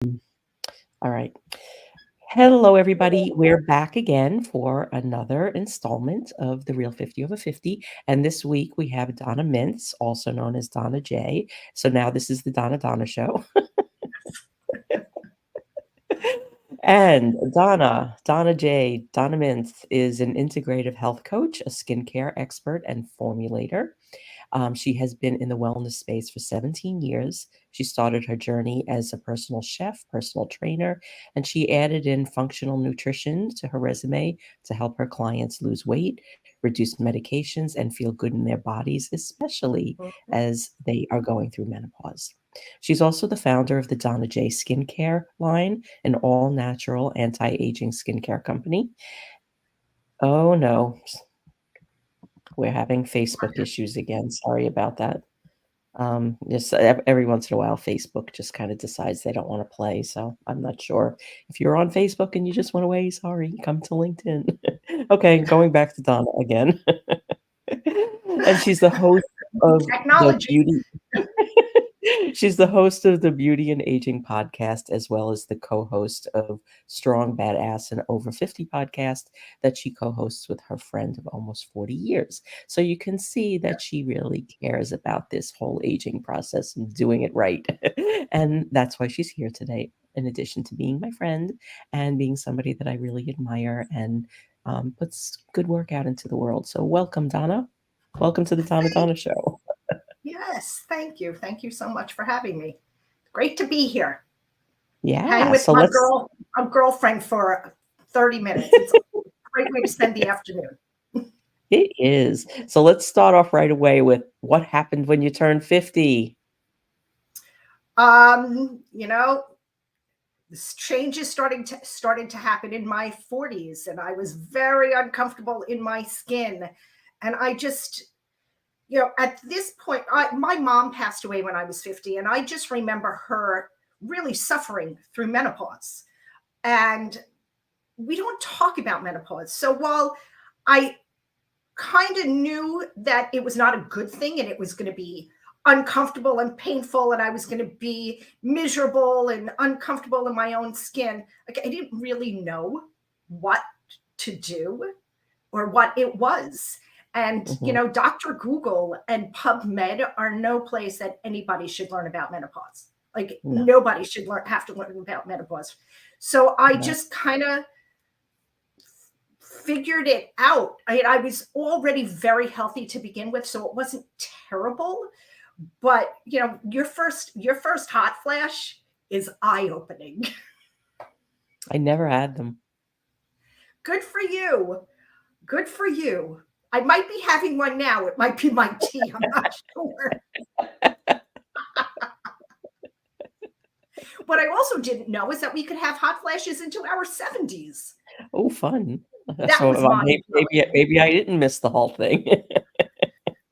All right. Hello, everybody. We're back again for another installment of The Real 50 Over 50. And this week we have Donna Mintz, also known as Donna J. So now this is the Donna Show. And Donna J, Donna Mintz is an integrative health coach, a skincare expert, and formulator. She has been in the wellness space for 17 years. She started her journey as a personal chef, personal trainer, and she added in functional nutrition to her resume to help her clients lose weight, reduce medications, and feel good in their bodies, especially as they are going through menopause. She's also the founder of the Donna J Skincare line, an all natural anti aging skincare company. Oh no, we're having Facebook issues again. Sorry about that. Just every once in a while, Facebook just kind of decides they don't want to play. So I'm not sure if you're on Facebook and you just went away. Sorry, come to LinkedIn. Okay, going back to Donna again, and she's the host of the Technology. beauty. She's the host of the Beauty and Aging podcast, as well as the co-host of Strong Badass and Over 50 podcast that she co-hosts with her friend of almost 40 years. So you can see that she really cares about this whole aging process and doing it right. And that's why she's here today, in addition to being my friend and being somebody that I really admire and puts good work out into the world. So welcome, Donna. Welcome to the Donna Show. Yes, thank you. Thank you so much for having me. Great to be here. Hang Yeah, with so my let's girlfriend for 30 minutes. It's a great way to spend the afternoon. It is. So let's start off right away with what happened when you turned 50. You know, this change is started to happen in my 40s, and I was very uncomfortable in my skin. And I just, at this point, my mom passed away when I was 50, and I just remember her really suffering through menopause. And we don't talk about menopause. So while I kind of knew that it was not a good thing and it was going to be uncomfortable and painful and I was going to be miserable and uncomfortable in my own skin, like I didn't really know what to do or what it was. And, Mhm. Dr. Google and PubMed are no place that anybody should learn about menopause. Like No, nobody should have to learn about menopause. So I no. just kind of figured it out. I was already very healthy to begin with, so it wasn't terrible. But your first hot flash is eye opening. I never had them. Good for you. Good for you. I might be having one now. It might be my tea. I'm not sure. What I also didn't know is that we could have hot flashes into our 70s. Oh, fun. That So was mind blowing. maybe I didn't miss the whole thing.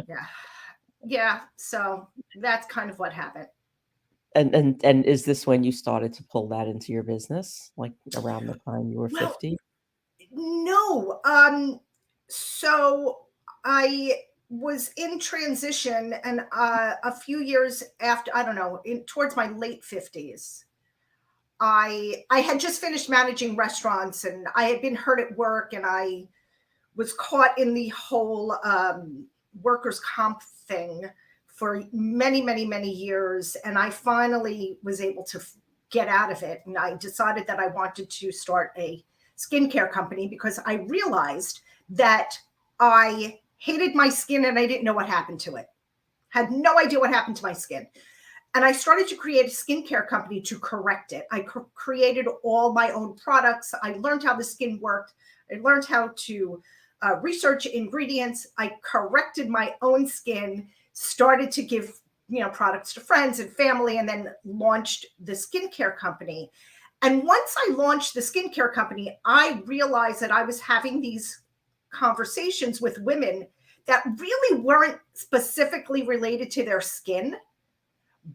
Yeah. Yeah. So that's kind of what happened. And is this when you started to pull that into your business, like around the time you were Well, 50? no. So I was in transition, and a few years after, I don't know, towards my late 50s, I had just finished managing restaurants, and I had been hurt at work, and I was caught in the whole workers' comp thing for many, many, many years, and I finally was able to get out of it, and I decided that I wanted to start a skincare company because I realized that I hated my skin and I didn't know what happened to it. Had no idea what happened to my skin. And I started to create a skincare company to correct it. I created all my own products. I learned how the skin worked. I learned how to research ingredients. I corrected my own skin, started to give products to friends and family, and then launched the skincare company. And once I launched the skincare company, I realized that I was having these conversations with women that really weren't specifically related to their skin,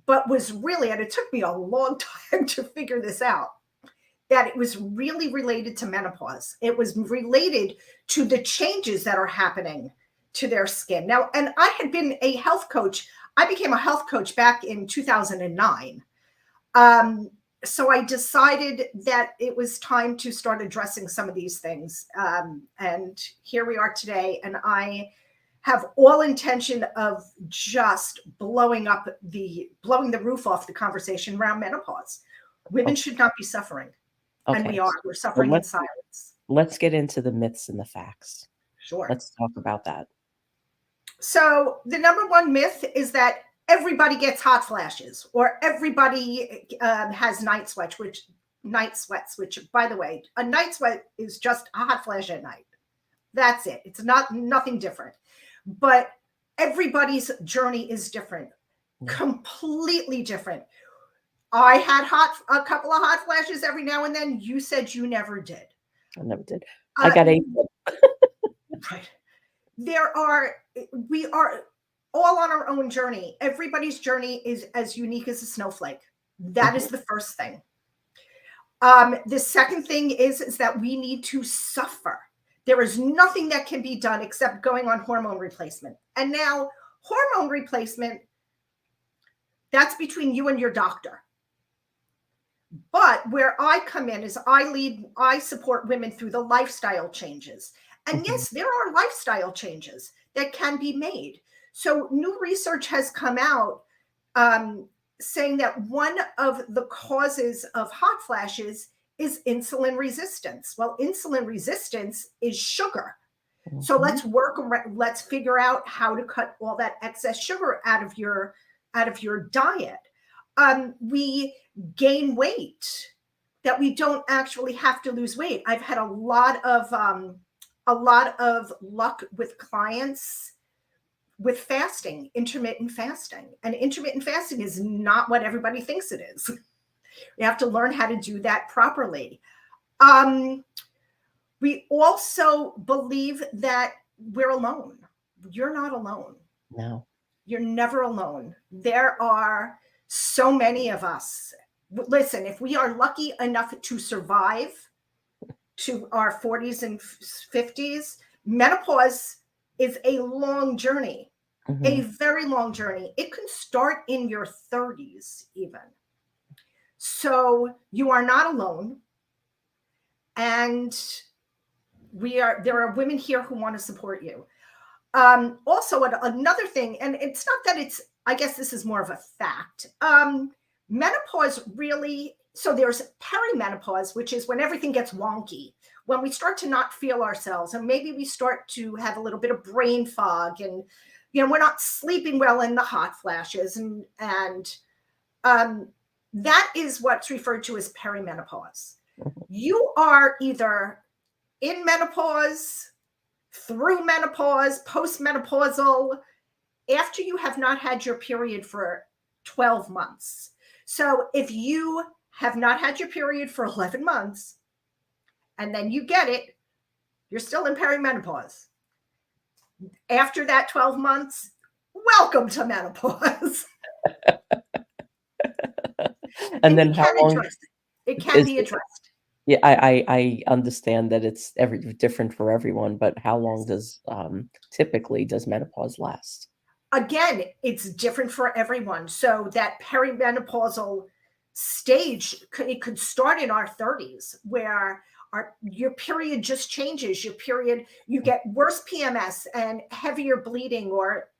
but was really, and it took me a long time to figure this out, that it was really related to menopause. It was related to the changes that are happening to their skin. Now, and I had been a health coach. I became a health coach back in 2009. so I decided that it was time to start addressing some of these things. And here we are today. And I have all intention of just blowing the roof off the conversation around menopause. Women should not be suffering. And Okay. we are. We're So suffering in silence. let's get into the myths and the facts. Sure. Let's talk about that. So the number one myth is that everybody gets hot flashes, or everybody has night sweats, which by the way, a night sweat is just a hot flash at night. That's it. It's nothing different. But everybody's journey is different, completely different. I had a couple of hot flashes every now and then. You said you never did. I never did. I got a right. We are all on our own journey. Everybody's journey is as unique as a snowflake. That is the first thing. The second thing is that we need to suffer. There is nothing that can be done except going on hormone replacement. And now hormone replacement, that's between you and your doctor. But where I come in is I support women through the lifestyle changes. And yes, there are lifestyle changes that can be made. So new research has come out saying that one of the causes of hot flashes is insulin resistance. Well, insulin resistance is sugar. So let's figure out how to cut all that excess sugar out of your diet. We gain weight that we don't actually have to lose weight. I've had a lot of luck with clients with fasting, intermittent fasting. And intermittent fasting is not what everybody thinks it is. You have to learn how to do that properly. We also believe that we're alone. You're not alone. No. You're never alone. There are so many of us. Listen, if we are lucky enough to survive to our 40s and 50s, menopause is a long journey, a very long journey. It can start in your 30s even. So you are not alone. And there are women here who want to support you. Also, another thing, and it's not that I guess this is more of a fact. Menopause really, so there's perimenopause, which is when everything gets wonky, when we start to not feel ourselves, and maybe we start to have a little bit of brain fog, and we're not sleeping well in the hot flashes, and that is what's referred to as perimenopause. You are either in menopause, through menopause, postmenopausal, after you have not had your period for 12 months. So if you have not had your period for 11 months and then you get it, you're still in perimenopause. After that 12 months, welcome to menopause. And then how long? It can be addressed. Yeah, I understand that it's different for everyone, but how long typically does menopause last? Again, it's different for everyone. So that perimenopausal stage, it could start in our 30s, where your period just changes. You get worse PMS and heavier bleeding, or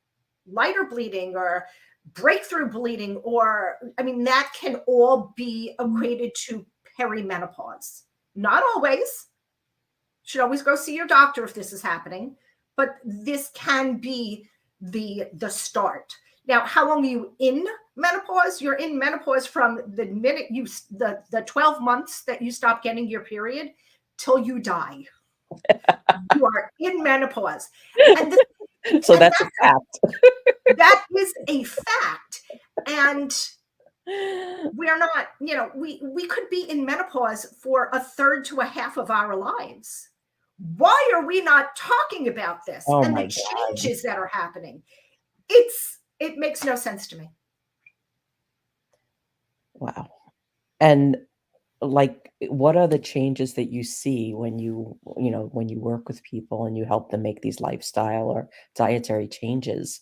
lighter bleeding, or breakthrough bleeding, that can all be equated to perimenopause. Not always. Should always go see your doctor if this is happening, but this can be the start. Now, how long are you in menopause? You're in menopause from the minute the 12 months that you stop getting your period till you die. You are in menopause. So that's a fact. That is a fact. And we're not, we could be in menopause for a third to a half of our lives. Why are we not talking about this and the changes that are happening? It makes no sense to me. Wow. And what are the changes that you see when you work with people and you help them make these lifestyle or dietary changes?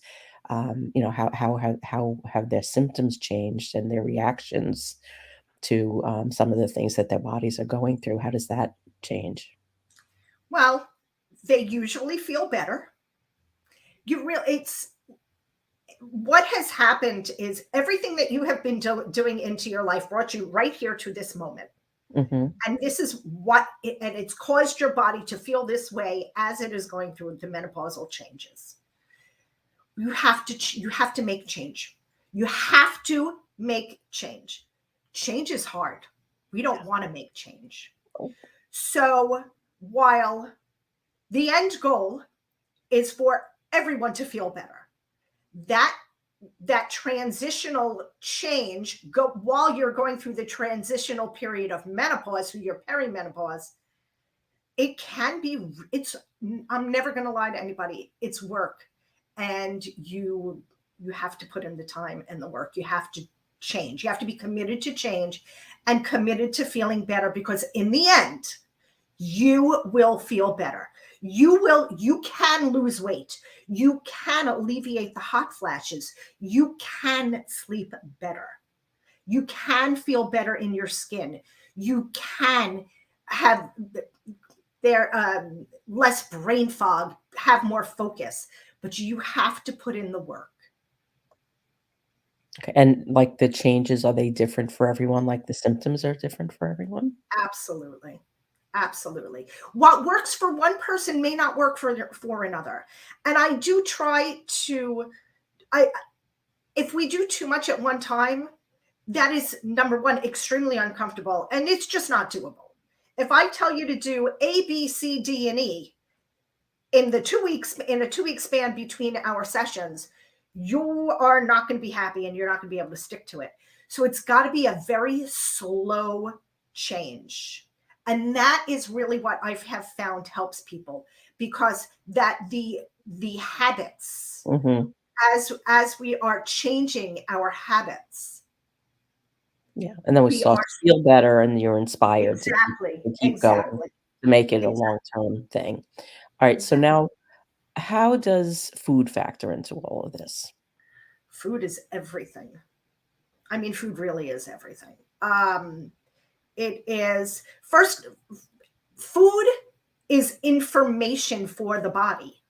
How have their symptoms changed and their reactions to some of the things that their bodies are going through? How does that change? Well, they usually feel better. It's what has happened is everything that you have been doing into your life brought you right here to this moment. Hmm. And this is and it's caused your body to feel this way as it is going through the menopausal changes. You have to make change. You have to make change. Change is hard. We don't want to make change. So while the end goal is for everyone to feel better, that transitional change while you're going through the transitional period of menopause through your perimenopause, it can be, I'm never going to lie to anybody, it's work. And you have to put in the time and the work. You have to change. You have to be committed to change and committed to feeling better, because in the end you will feel better. You can lose weight. You can alleviate the hot flashes. You can sleep better. You can feel better in your skin. You can have less brain fog, have more focus, but you have to put in the work. Okay. And like the changes, are they different for everyone? Like the symptoms are different for everyone? Absolutely. Absolutely. What works for one person may not work for another. And I do try to, I if we do too much at one time, that is, number one, extremely uncomfortable, and it's just not doable. If I tell you to do A, B, C, D, and E in the 2 weeks, in a 2 week span between our sessions, you are not going to be happy and you're not going to be able to stick to it. So it's got to be a very slow change. And that is really what I have found helps people, because that the habits, Hmm. as we are changing our habits, Yeah. And then we we start are, to feel better and you're inspired exactly, to keep going, exactly, to make it a exactly, long-term thing. All right. So exactly. now, how does food factor into all of this? Food is everything. I mean, food really is everything. It is first, food is information for the body.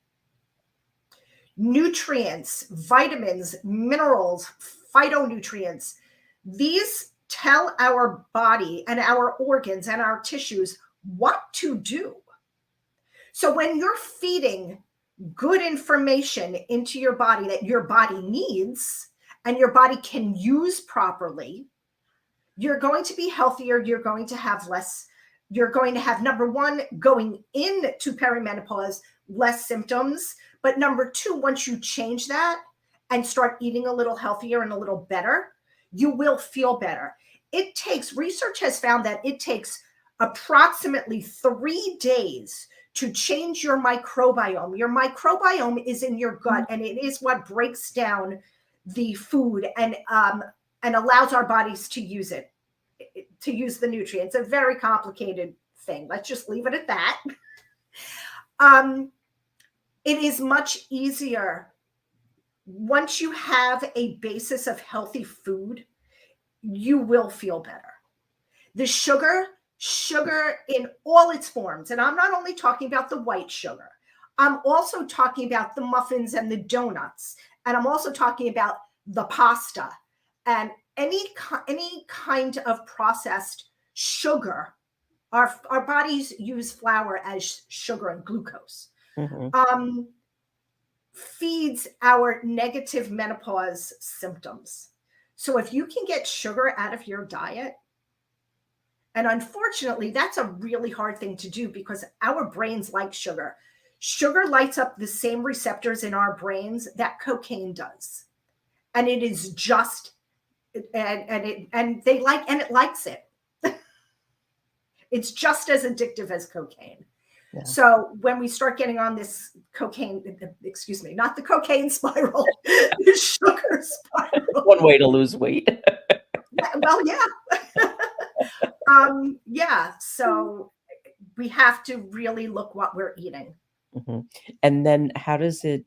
Nutrients, vitamins, minerals, phytonutrients, these tell our body and our organs and our tissues what to do. So when you're feeding good information into your body that your body needs and your body can use properly, you're going to be healthier. You're going to have less, you're going to have, number one, going into perimenopause, less symptoms. But number two, once you change that and start eating a little healthier and a little better, you will feel better. It takes, research has found that it takes approximately 3 days to change your microbiome. Your microbiome is in your gut, and it is what breaks down the food and allows our bodies to use it, to use the nutrients. A very complicated thing. Let's just leave it at that. Um, it is much easier once you have a basis of healthy food. You will feel better. The sugar in all its forms, and I'm not only talking about the white sugar, I'm also talking about the muffins and the donuts, and I'm also talking about the pasta and any kind of processed sugar. Our bodies use flour as sugar and glucose. Hmm. Um, Feeds our negative menopause symptoms. So if you can get sugar out of your diet, and unfortunately, that's a really hard thing to do because our brains like sugar. Sugar lights up the same receptors in our brains that cocaine does. And it is just, and they like, and it likes it. It's just as addictive as cocaine. Yeah. So when we start getting on this cocaine, excuse me, not the cocaine spiral, the sugar One spiral. way to lose weight. Well, yeah. Yeah. So we have to really look what we're eating. Mhm. And then how does it,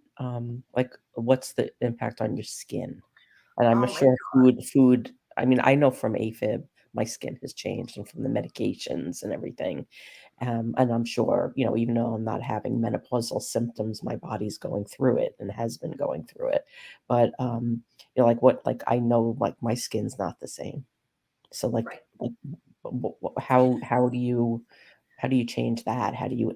like, what's the impact on your skin? And I'm Oh my sure food, I mean, I know from AFib, my skin has changed and from the medications and everything. And I'm sure, even though I'm not having menopausal symptoms, my body's going through it and has been going through it. But like I know, like my skin's not the same. So Right. how do you change that? How do you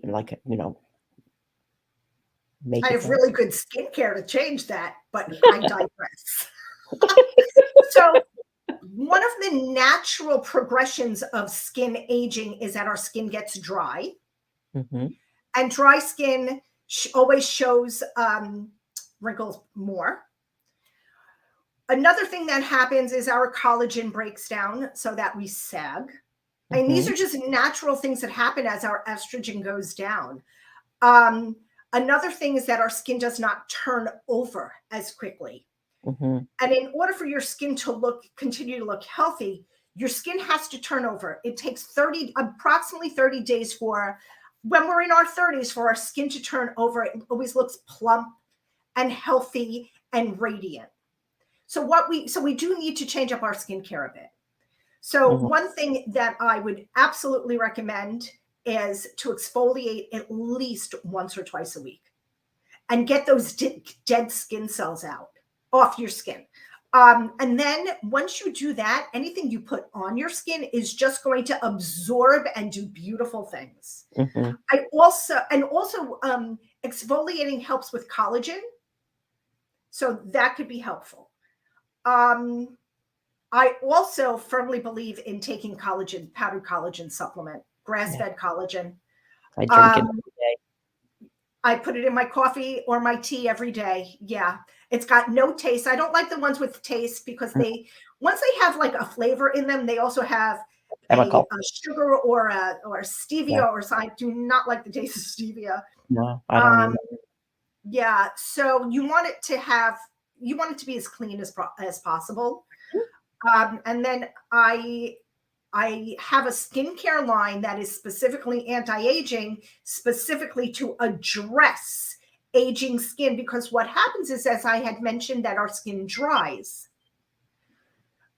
make I it have go? really good skincare to change that, but I digress. So, one of the natural progressions of skin aging is that our skin gets dry, Hmm. and dry skin always shows wrinkles more. Another thing that happens is our collagen breaks down so that we sag. And these Hmm. are just natural things that happen as our estrogen goes down. Um, Another thing is that our skin does not turn over as quickly. Hmm. And in order for your skin to continue to look healthy, your skin has to turn over. It takes approximately 30 days when we're in our 30s, for our skin to turn over. It always looks plump and healthy and radiant. So we do need to change up our skincare a bit. So Hmm. one thing that I would absolutely recommend is to exfoliate at least once or twice a week and get those dead skin cells out off your skin. And then once you do that, anything you put on your skin is just going to absorb and do beautiful things. Hmm. Exfoliating helps with collagen, so that could be helpful. Um, I also firmly believe in taking powdered collagen supplement, Yeah, grass-fed collagen. I drink it Um, every day. I put it in my coffee or my tea every day. Yeah. It's got no taste. I don't like the ones with taste because Mm. once they have like a flavor in them, they also have Chemical. a sugar or Yeah. stevia or something. I do not like the taste of stevia. No, I don't Um, either. yeah. So you want it to be as clean as possible. And then I have a skincare line that is specifically anti-aging, specifically to address aging skin, because what happens is, as I had mentioned, that our skin dries.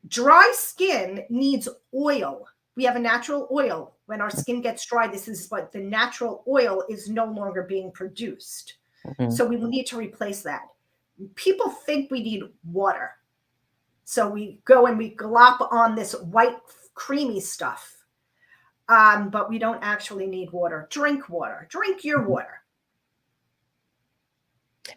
Dry skin needs oil. We have a natural oil. When our skin gets dry, this is what the natural oil is no longer being produced. Mhm. So we will need to replace that. People think we need water. So we go and we glop on this white, creamy stuff. But we don't actually need water. Drink water. Drink your Mhm. water.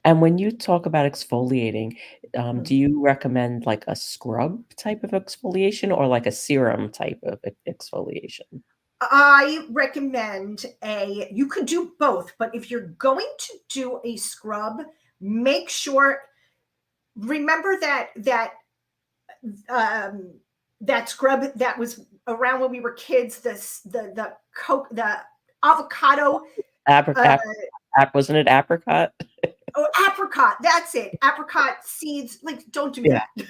And when you talk about exfoliating, Mhm. do you recommend like a scrub type of exfoliation or like a serum type of exfoliation? I recommend you could do both, but if you're going to do a scrub, make sure, remember um, that scrub that was around when we were kids, the avocado, Apri uh, ap Wasn't it apricot? oh, apricot, that's it. Apricot seeds, like, don't do Yeah. that.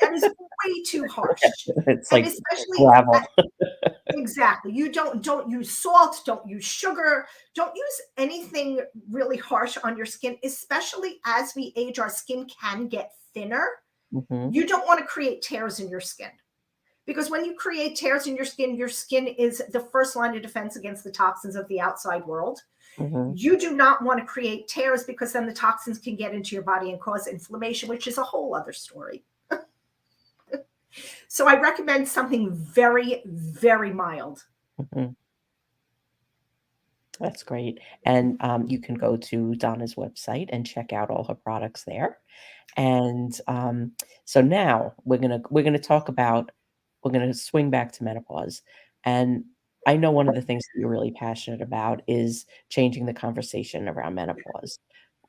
That is way too harsh. It's And like especially gravel. exactly. You don't use salt, don't use sugar, don't use anything really harsh on your skin, especially as we age, our skin can get thinner. Mhm. You don't want to create tears in your skin. Because when you create tears in your skin is the first line of defense against the toxins of the outside world. Mhm. You do not want to create tears, because then the toxins can get into your body and cause inflammation, which is a whole other story. So I recommend something very, very mild. Mhm. That's great. And, you can go to Donna's website and check out all her products there. And, so now we're gonna swing back to menopause. And I know one of the things that you're really passionate about is changing the conversation around menopause.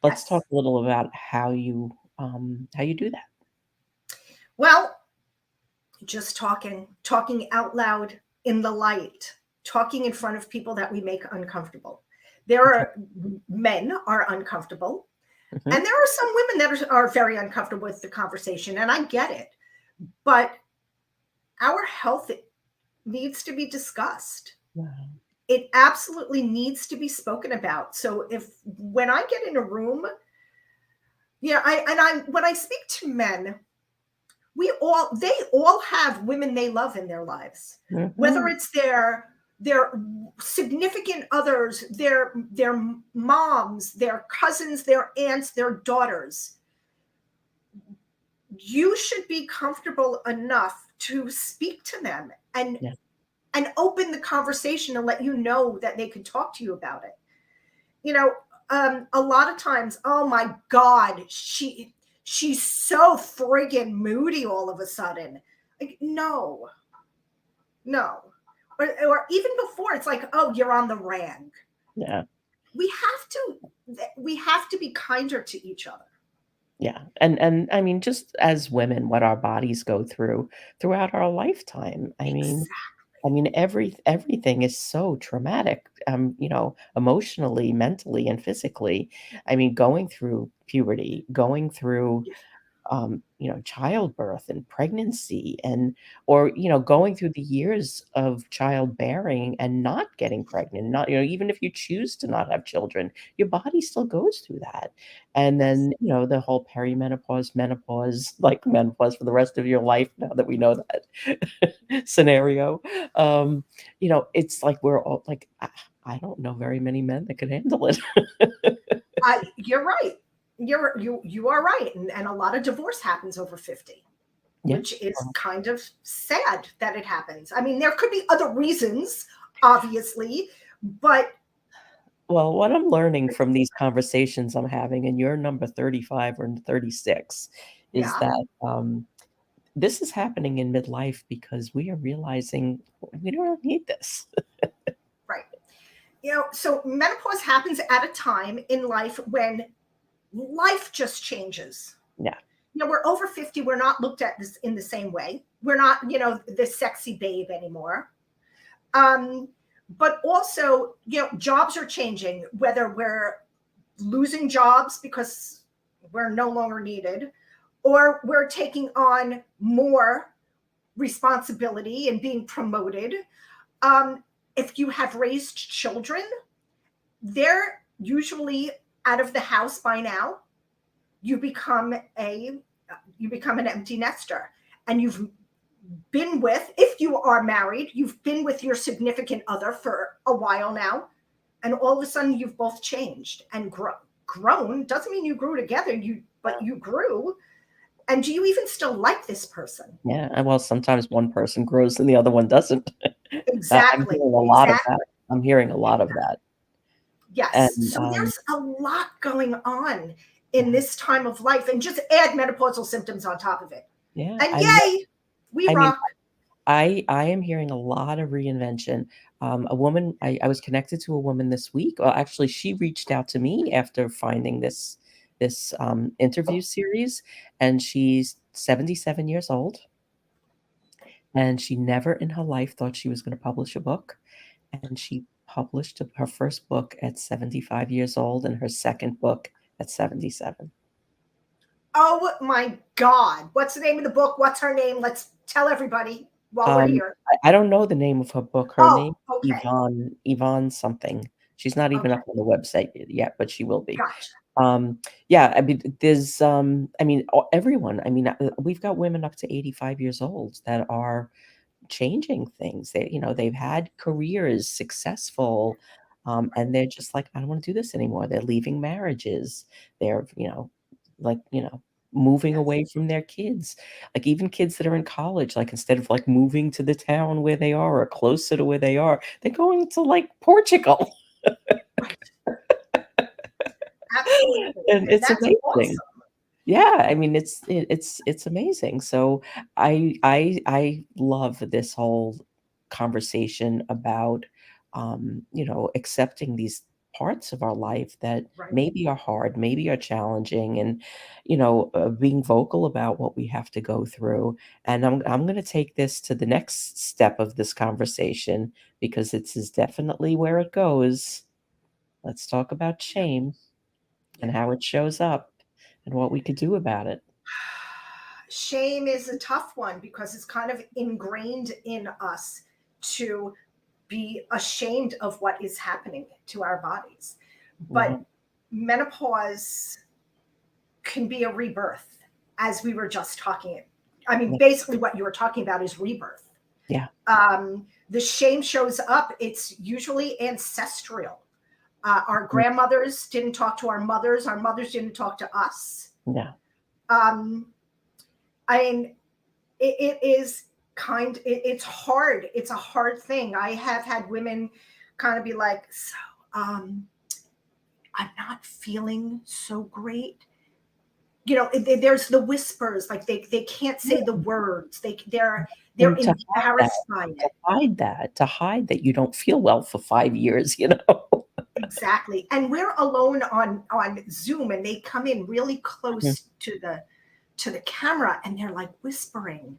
Let's talk Yes. a little about how you do that. Well, just talking out loud in the light, talking in front of people that we make uncomfortable. There Okay. are Men are uncomfortable, Mhm. and there are some women that are very uncomfortable with the conversation, and I get it. But our health needs to be discussed. Wow. It absolutely needs to be spoken about. So if when I get in a room, yeah, I and I when I speak to men, they all have women they love in their lives, whether Mhm. it's their significant others, their moms, their cousins, their aunts, their daughters. You should be comfortable enough to speak to them Yeah, and open the conversation and let you know that they can talk to you about it. You know, a lot of times, oh my God, she's so friggin' moody all of a sudden. Like, no, no. Or even before, it's like, oh, you're on the rag. yeah, We have to we have to be kinder to each other. yeah, and I mean, just as women, what our bodies go through throughout our lifetime. I Exactly. mean, everything is so traumatic, emotionally, mentally, and physically. I mean, going through puberty, going through Yeah. childbirth and pregnancy or going through the years of childbearing and not getting pregnant, not, even if you choose to not have children, your body still goes through that. And Yes. then, the whole perimenopause, menopause, like menopause for the rest of your life, now that we know that scenario. It's like we're all like, I don't know very many men that could handle it. You're right. You are right. And a lot of divorce happens over 50, Yeah. which is kind of sad that it happens. I mean, there could be other reasons, obviously, but Well, what I'm learning from these conversations I'm having, and you're number 35 or 36, is yeah, that this is happening in midlife because we are realizing we don't really need this. right. So menopause happens at a time in life when life just changes. Yeah. We're over 50, we're not looked at this in the same way. We're not, this sexy babe anymore. Um, but also, jobs are changing, whether we're losing jobs because we're no longer needed, or we're taking on more responsibility and being promoted. Um, if you have raised children, they're usually out of the house by now. You become a you become an empty nester, and you've been with, if you are married, you've been with your significant other for a while now, and all of a sudden you've both changed and grown. Doesn't mean you grew together, but you grew. And do you even still like this person? Yeah. Well, sometimes one person grows and the other one doesn't. I'm Exactly. hearing a lot of that. Exactly. I'm hearing a lot of that. Yes. And So there's a lot going on in this time of life, and just add menopausal symptoms on top of it. yeah, And yay, we I mean, rock. I am hearing a lot of reinvention. A woman, I was connected to a woman this week. Well, actually, she reached out to me after finding this interview series, and she's 77 years old, and she never in her life thought she was going to publish a book, and she published her first book at 75 years old, and her second book at 77. Oh my God. What's the name of the book? What's her name? Let's tell everybody while we're Um, here. I don't know the name of her book. Her Oh, name okay. Yvonne something. She's not even Okay. up on the website yet, but she will be. Gotcha. Yeah, I mean, everyone. I mean, we've got women up to 85 years old that are changing things. They've had careers, successful, and they're just like, I don't want to do this anymore. They're leaving marriages. They're, like, moving Yes. away from their kids. Like even kids that are in college, like instead of like moving to the town where they are or closer to where they are, they're going to like Portugal. Right. Absolutely. And And it's that's amazing. awesome. Yeah, I mean, it's amazing. So I love this whole conversation about accepting these parts of our life that Right. maybe are hard, maybe are challenging, and being vocal about what we have to go through. And I'm going to take this to the next step of this conversation because this is definitely where it goes. Let's talk about Yeah. shame and Yeah. how it shows up and what we could do about it. Shame is a tough one because it's kind of ingrained in us to be ashamed of what is happening to our bodies. But Mhm. menopause can be a rebirth, as we were just talking I mean, Yeah. basically what you were talking about is rebirth. Yeah. The shame shows up. It's usually ancestral. Our Mm. grandmothers didn't talk to our mothers didn't talk to us. Yeah. Um, I mean, it is it's hard. It's a hard thing. I have had women kind of be like, so I'm not feeling so great. You know, there's the whispers, like they can't say the words. They're And to hide that, embarrassed by to it. hide that, to hide that you don't feel well for 5 years, you know? Exactly. And we're alone on Zoom, and they come in really Mhm. close to the camera, and they're like whispering,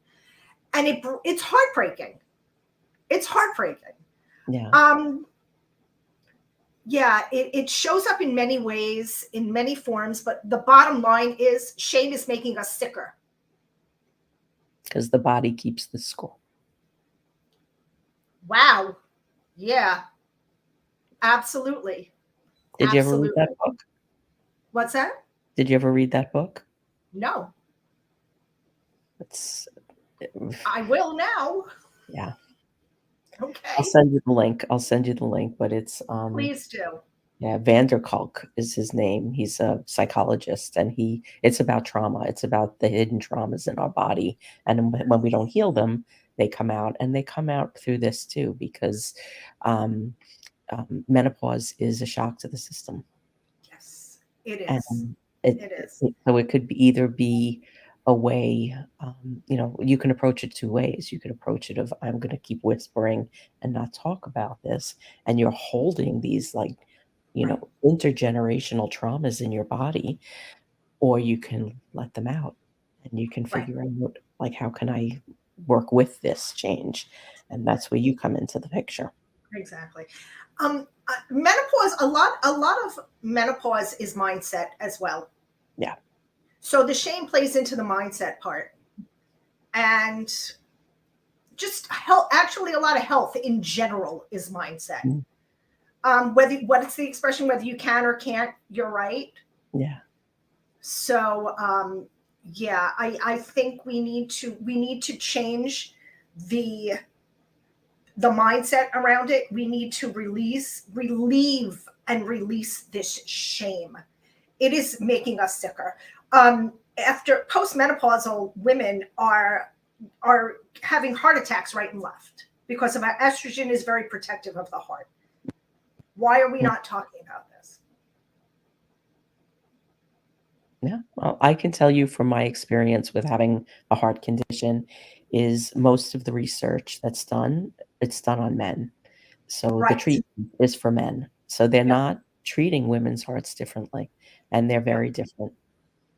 and it's heartbreaking. It's heartbreaking. Yeah, Um, yeah, it shows up in many ways, in many forms, but the bottom line is shame is making us sicker. because the body keeps the score. Wow. Yeah, absolutely. Did you ever read that Absolutely. book? What's that? Did you ever read that book? No, It's I will now. yeah. I'll Okay. send you the link. I'll send you the link, but it's, Please do. yeah, Vanderkalk is his name. He's a psychologist, and it's about trauma. It's about the hidden traumas in our body, and when we don't heal them, they come out, and they come out through this too, because, um, menopause is a shock to the system. Yes, it is. And it It is. so it could either be a way, you know, you can approach it 2 ways. You could approach it of, "I'm gonna keep whispering and not talk about this," and you're holding these, like, you Right. know, intergenerational traumas in your body, or you can let them out, and you can Right. figure out, like, "How can I work with this change?" And Right. that's where you come into the picture. Exactly. Menopause. A lot of menopause is mindset as well. Yeah. So the shame plays into the mindset part, and just health. Actually, a lot of health in general is mindset. Mm, Whether what's the expression? Whether you can or can't, you're right. yeah. So yeah, I think we need to change the the mindset around it. We need to relieve and release this shame. It is making us sicker. After postmenopausal women are having heart attacks right and left because of our estrogen is very protective of the heart. Why are we not talking about this? Yeah, well, I can tell you from my experience with having a heart condition is most of the research that's done, it's done on men. So the Right. treatment is for men. So they're Yep. not treating women's hearts differently, and they're Yep. very different.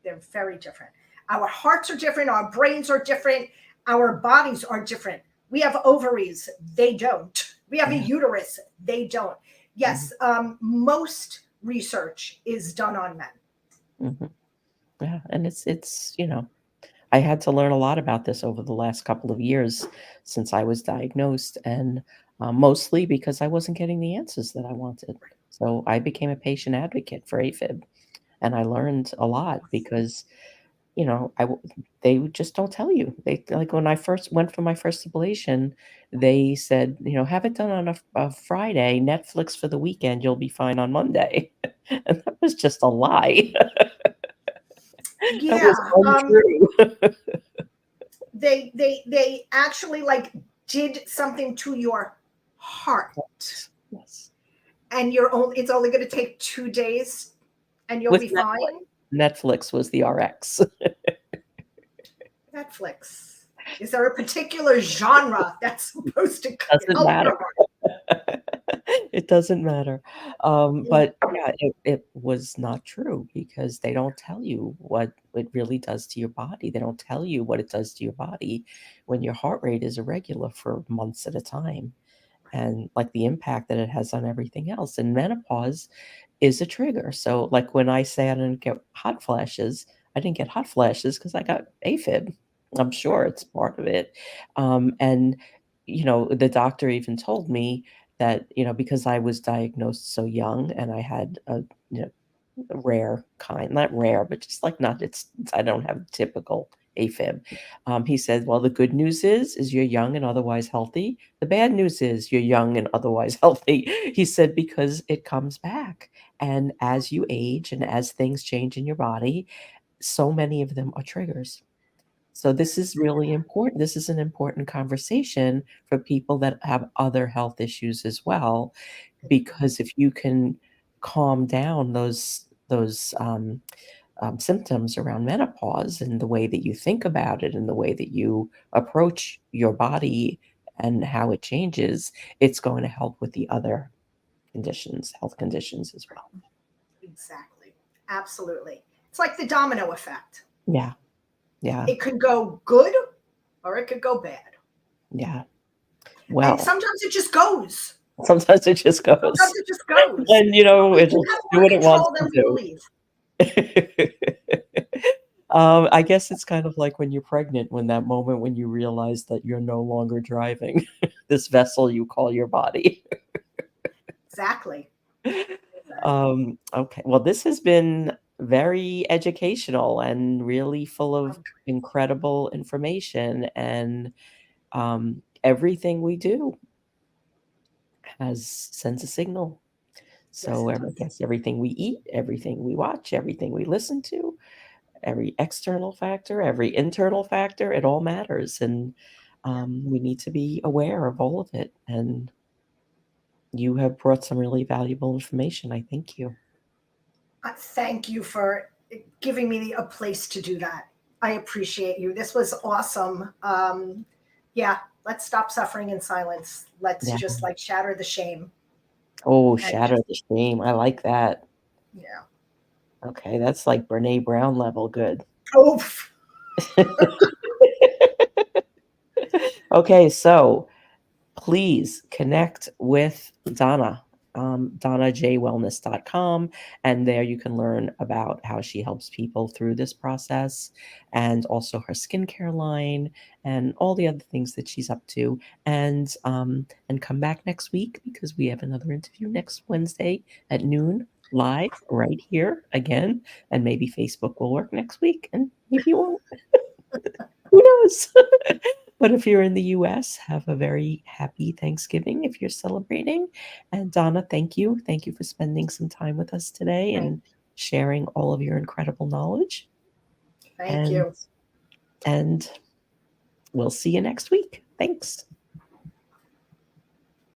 They're very different. Our hearts are different. Our brains are different. Our bodies are different. We have ovaries. They don't. We have a Yeah. uterus. They don't. Mhm, Yes, most research is done on men. mhm. Yeah, and it's, you know, I had to learn a lot about this over the last couple of years since I was diagnosed, and, mostly because I wasn't getting the answers that I wanted. So I became a patient advocate for AFib, and I learned a lot because, you know, they just don't tell you. They like, when I first went for my first ablation, they said, you know, "Have it done on a Friday, Netflix for the weekend, you'll be fine on Monday." And that was just a lie. That was Yeah, untrue. they actually like did something to your heart, Yes. and it's only going to take 2 days, and you'll With be Netflix. fine. Netflix was the RX. Netflix. Is there a particular genre that's supposed to Doesn't help matter. your heart? It doesn't matter. Mm. But yeah, it was not true because they don't tell you what it really does to your body. They don't tell you what it does to your body when your heart rate is irregular for months at a time, and, like, the impact that it has on everything else. And menopause is a trigger. So, like, when I say I didn't get hot flashes, I didn't get hot flashes because I got AFib. I'm sure it's part of it. And, you know, the doctor even told me that, you know, because I was diagnosed so young and I had you know, a rare kind, not rare, but just like not, I don't have typical AFib. He said, well, the good news is you're young and otherwise healthy. The bad news is you're young and otherwise healthy. He said, because it comes back. And as you age and as things change in your body, so many of them are triggers. So this is really important. This is an important conversation for people that have other health issues as well, because if you can calm down those symptoms around menopause and the way that you think about it and the way that you approach your body and how it changes, it's going to help with the other conditions, health conditions as well. Exactly. Absolutely. It's like the domino effect. Yeah. Yeah. It could go good or it could go bad. Yeah. And Well, sometimes it just goes. sometimes it just Sometimes goes. it just goes. And, you know, We it'll do just have do more what it wants control than to we do. believe. I guess it's kind of like when you're pregnant, when that moment when you realize that you're no longer driving this vessel you call your body. Exactly. Okay. Well, this has been very educational and really full of incredible information. And everything we do sends a signal. Yes, So it I does. guess everything we eat, everything we watch, everything we listen to, every external factor, every internal factor, it all matters. And we need to be aware of all of it. And you have brought some really valuable information. I thank you. Thank you for giving me a place to do that. I appreciate you. This was awesome. Yeah, let's stop suffering in silence. Let's Yeah. just like shatter the shame Oh, and shatter just, the shame. I like that. yeah. Okay, that's like Brene Brown level good. Oof. Okay, so please connect with Donna, donnajwellness.com, and there you can learn about how she helps people through this process and also her skincare line and all the other things that she's up to. And come back next week because we have another interview next Wednesday at noon live right here again. And maybe Facebook will work next week and maybe it won't. Who knows? But if you're in the US, have a very happy Thanksgiving if you're celebrating. And Donna, thank you. Thank you for spending some time with us today Thank, and sharing all of your incredible knowledge. thank And you. and we'll see you next week. Thanks.